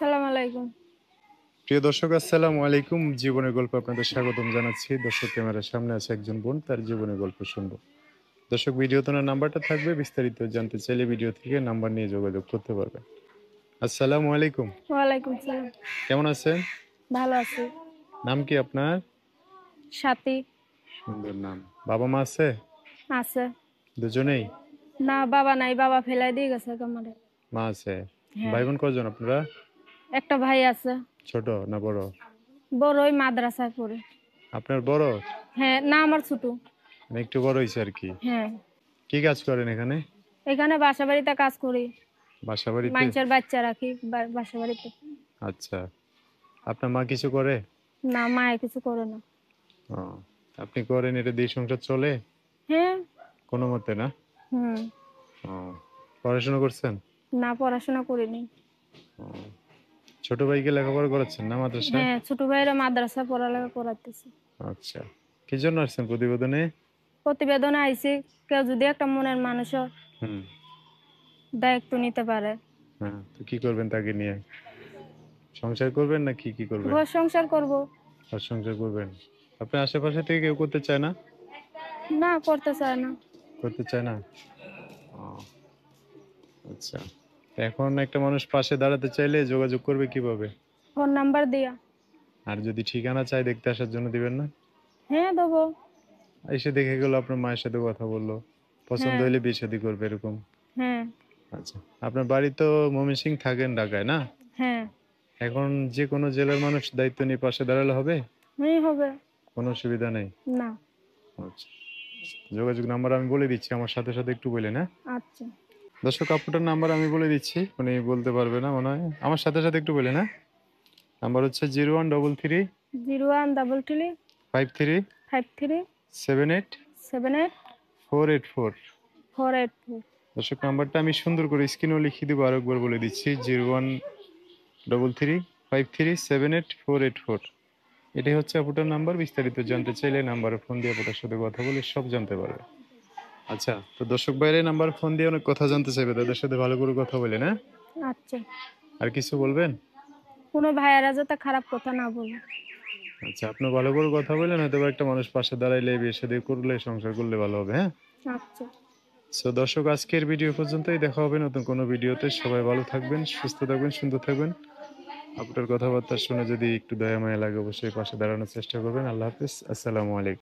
সালাম আলাইকুম। প্রিয় দর্শক আসসালামু আলাইকুম। জীবনের গল্প আপনাদের স্বাগতম জানাচ্ছি। দর্শক ক্যামেরার সামনে আছে একজন বোন, তার জীবনের গল্প শুনবো। দর্শক ভিডিওতে ওনার নাম্বারটা থাকবে, বিস্তারিত জানতে চাইলে ভিডিও থেকে নাম্বার নিয়ে যোগাযোগ করতে পারবেন। আসসালামু আলাইকুম। ওয়ালাইকুম সালাম। কেমন আছেন? ভালো আছি। নাম কি আপনার? সাথী সুন্দর নাম। বাবা মা আছে? আছে। দুজনেই? না বাবা নাই, বাবা ফেলাই দিয়ে গেছে আমারে। মা আছে। হ্যাঁ, ভাই বোন কজন আপনারা? একটা ভাই আছে। ছোট না বড়? বড়ই মাদ্রাসায় পড়ে। আপনার বড়? হ্যাঁ, না আমার ছোট। মানে একটু বড় হয়েছে আর কি। হ্যাঁ, কি কাজ করেন এখানে? এখানে বাসা বাড়িতে কাজ করি। বাসা বাড়িতে? মানুষের বাচ্চা রাখি বাসা বাড়িতে। আচ্ছা। আপনার মা কিছু করে? না, মায়ে কিছু করে না। ও, আপনি করেন, এটা দিয়ে সংসার চলে হ্যাঁ। কোনো মতে না? হুম। ও, পড়াশোনা করছেন? না, পড়াশোনা করিনি। ও, ছোট ভাইকে লেখাপড়া করাচ্ছেন না মাদ্রাসায়? হ্যাঁ, ছোট ভাইরা মাদ্রাসা পড়ালেখা করাতেছি। আচ্ছা, কি জন্য আসছেন প্রতিবেদনে? প্রতিবেদনে আইছি, কেউ যদি একটা মনের মানুষ হুম। দায়িত্ব নিতে পারে। হ্যাঁ, তো কি করবেন তাকে নিয়ে? সংসার করবেন না কি করবেন? ঘর সংসার করব। আর সংসার করবেন? আপনার আশেপাশে থেকে কেউ করতে চায় না? না, করতে চায় না। করতে চায় না? ও, আচ্ছা। তো এখন একটা মানুষ পাশে দাঁড়াতে চাইলে যোগাযোগ করবে কিভাবে? ফোন নাম্বার দিয়া। আর যদি ঠিকানা চাই দেখতে আসার জন্য দিবেন না? হ্যাঁ, দেবো। এসে দেখে গেল, আপনার মায়ের সাথে কথা বললো, পছন্দ হ্যাঁ। হইলে বিয়ে শাদী করবে এরকম? হ্যাঁ। আচ্ছা। আপনার বাড়ি তো ময়মনসিংহ, থাকেন ঢাকায় না? হ্যাঁ। এখন যে কোনো জেলার মানুষ দায়িত্ব নিয়ে পাশে দাঁড়ালে হবে? হবে। কোনো অসুবিধা নেই? না। আচ্ছা। যোগাযোগ নাম্বার আমি বলে দিচ্ছি, আমার সাথে সাথে একটু বলেন, হ্যাঁ? আচ্ছা। দর্শক আপুটার নাম্বার আমি বলে দিচ্ছি, উনি বলতে পারবে না মনে হয়, আমার সাথে সাথে একটু বলেন, হ্যাঁ? নাম্বার হচ্ছে 0133 0133 53 53 78 78 484। 484। দর্শক নাম্বারটা আমি সুন্দর করে স্ক্রিনেও লিখে দিব, আরেকবার বলে দিচ্ছি, 0133 53 78 484। এটাই হচ্ছে আপুটার নাম্বার। বিস্তারিত জানতে চাইলে নাম্বারে ফোন দিয়ে আপুটার সাথে কথা বলে সব জানতে পারবে। আচ্ছা, তো দর্শক বাইরে নাম্বার ফোন দিয়ে অনেক কথা জানতে চাইবে, তাদের সাথে ভালো করে কথা বলে না? আচ্ছা। আর কিছু বলবেন? কোনো ভাইয়ারা যাতে খারাপ কথা না বলে। আচ্ছা, আপনি ভালো করে কথা বললেন, হয়তো বা একটা মানুষ পাশে দাঁড়াইলে, বিয়ে শাদী করলে, সংসার করলে ভালো হবে, হ্যাঁ? আচ্ছা। সো দর্শক, আজকের ভিডিও পর্যন্তই। দেখা হবে নতুন কোনো ভিডিওতে। সবাই ভালো থাকবেন, সুস্থ থাকবেন, সুন্দর থাকবেন। আপনার কথাবার্তা শুনে যদি একটু দয়া মায়া লাগে, অবশ্যই পাশে দাঁড়ানোর চেষ্টা করবেন। আল্লাহ হাফিজ। আসসালামু আলাইকুম।